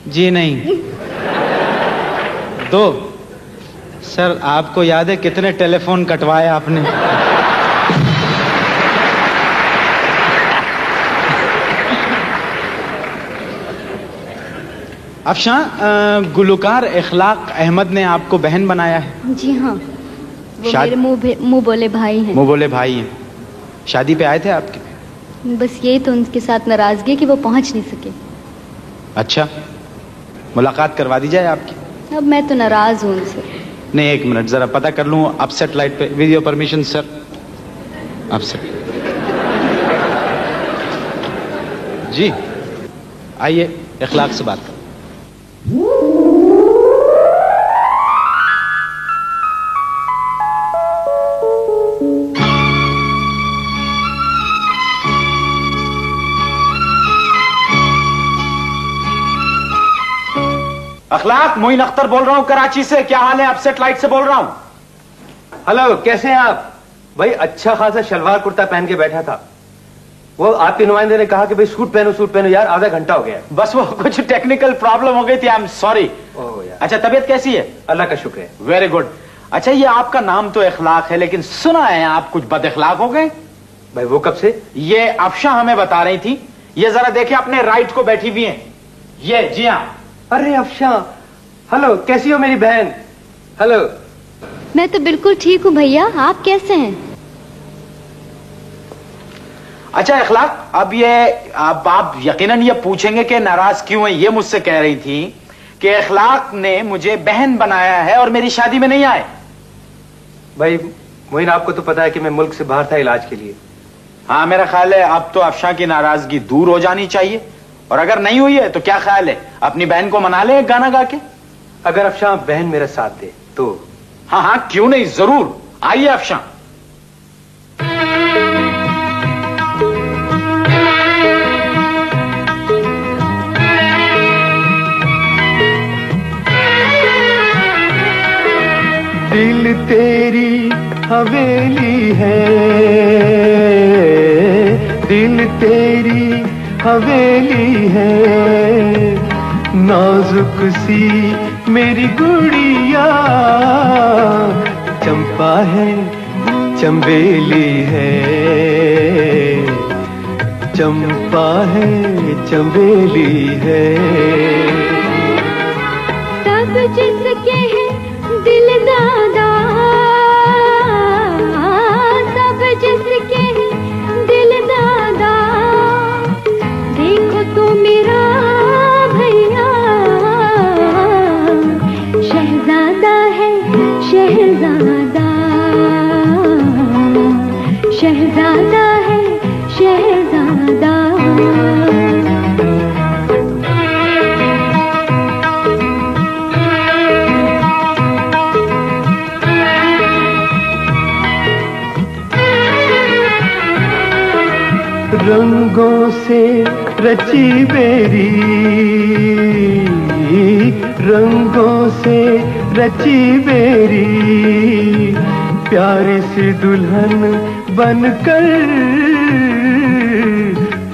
जी नहीं। 2। सर, आपको याद है कितने टेलीफोन कटवाए आपने? अफशां, गुलकार इखलाक अहमद ने आपको बहन बनाया है? जी हाँ, वो मेरे मुंह बोले भाई हैं। मुंह बोले भाई हैं। शादी पे आए थे आपके? बस यही तो उनके साथ नाराजगी कि वो पहुंच नहीं सके। अच्छा, मुलाकात करवा दी जाए आपकी? अब मैं तो नाराज हूं उनसे। नहीं, 1 मिनट जरा पता कर लूं। अब सेटेलाइट पे विद योर परमिशन सर। अब सर जी आइए, इखलाक से बात करें। अखलाक, मोइन अख्तर बोल रहा हूं कराची से। क्या हाल है? आप सेटेलाइट से बोल रहा हूं। हेलो, कैसे हैं आप? भाई अच्छा खासा शलवार कुर्ता पहन के बैठा था। वो आपके नुमाइंदे ने कहा कि भाई सूट पहनो यार, आधा घंटा हो गया। बस वो कुछ टेक्निकल प्रॉब्लम हो गई थी, आई एम सॉरी। अच्छा, तबीयत कैसी है? अल्लाह का शुक्र है। Very good. अच्छा, ये आपका नाम तो इखलाक है, लेकिन सुना है आप कुछ बद इखलाक हो गए। भाई वो कब से? ये अफशा हमें बता रही थी। ये जरा देखिए, अपने राइट को बैठी हुई है ये। जी हाँ। अरे अफशा, हेलो, कैसी हो मेरी बहन? हेलो। मैं तो बिल्कुल ठीक हूँ भैया, आप कैसे हैं? अच्छा इखलाक, अब आप यकीनन ये पूछेंगे कि नाराज क्यों है। ये मुझसे कह रही थी कि इखलाक ने मुझे बहन बनाया है और मेरी शादी में नहीं आए। भाई मोइन, आपको तो पता है कि मैं मुल्क से बाहर था इलाज के लिए। हाँ, मेरा ख्याल है अब तो अफशा की नाराजगी दूर हो जानी चाहिए। और अगर नहीं हुई है तो क्या ख्याल है, अपनी बहन को मना ले गाना गा के। अगर अफशा बहन मेरा साथ दे तो? हाँ हाँ, क्यों नहीं, जरूर। आइए अफशा। दिल तेरी हवेली है, दिल तेरी हवेली है, नाजुक सी मेरी गुड़िया, चंपा है चंबेली है, चंपा है चंबेली है। सब जिसके हैं दिल दादा, सब जिसके हैं दिल दादा, देखो तो मेरा भैया शहजादा है, शहजादा, शहजादा है, शहजादा। रंगों से रची बेरी, रंगों से रची बेरी, प्यारी सी दुल्हन बनकर,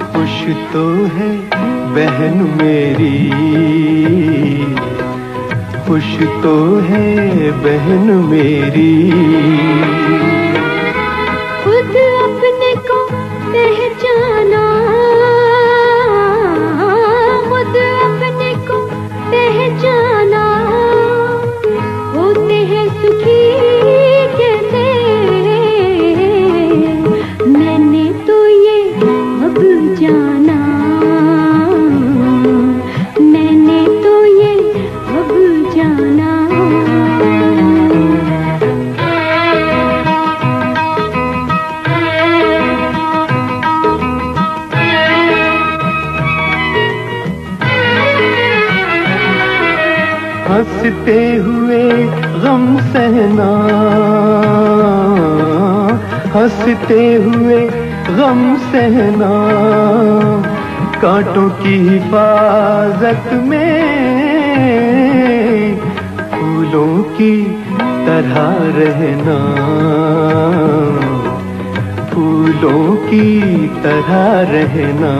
खुश तो है बहन मेरी, खुश तो है बहन मेरी। खुद अपने को पहचाना, खुद अपने को पहचाना, होते हैं सुखी कैसे, मैंने तो ये अब जाना, ہنستے ہوئے غم سہنا ہنستے ہوئے غم سہنا کانٹوں کی حفاظت میں پھولوں کی طرح رہنا پھولوں کی طرح رہنا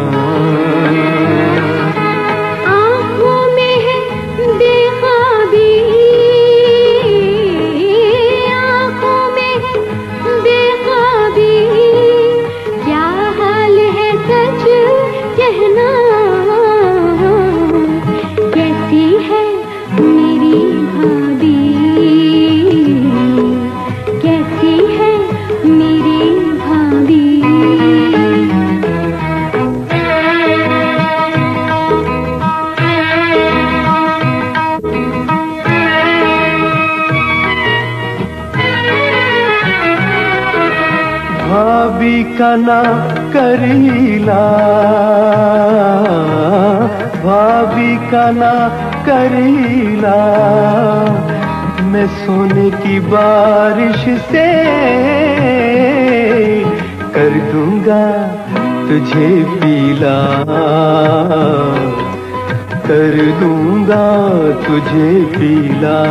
آنکھوں میں ہے بے خوابی آنکھوں میں ہے بے خوابی کیا حال ہے سچ کہنا کیسی ہے میری بھابھی کیسی ہے میری بھابھی بھابھی کا نام کریلا بھابھی کا نام کریلا میں سونے کی بارش سے کر دوں گا تجھے پیلا کر دوں گا تجھے پیلا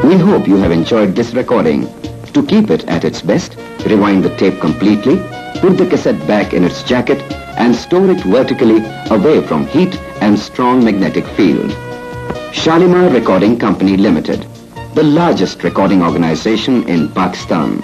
We hope you have enjoyed this recording. To keep it at its best, rewind the tape completely, put the cassette back in its jacket and store it vertically away from heat and strong magnetic field. Shalimar Recording Company Limited, the largest recording organization in Pakistan.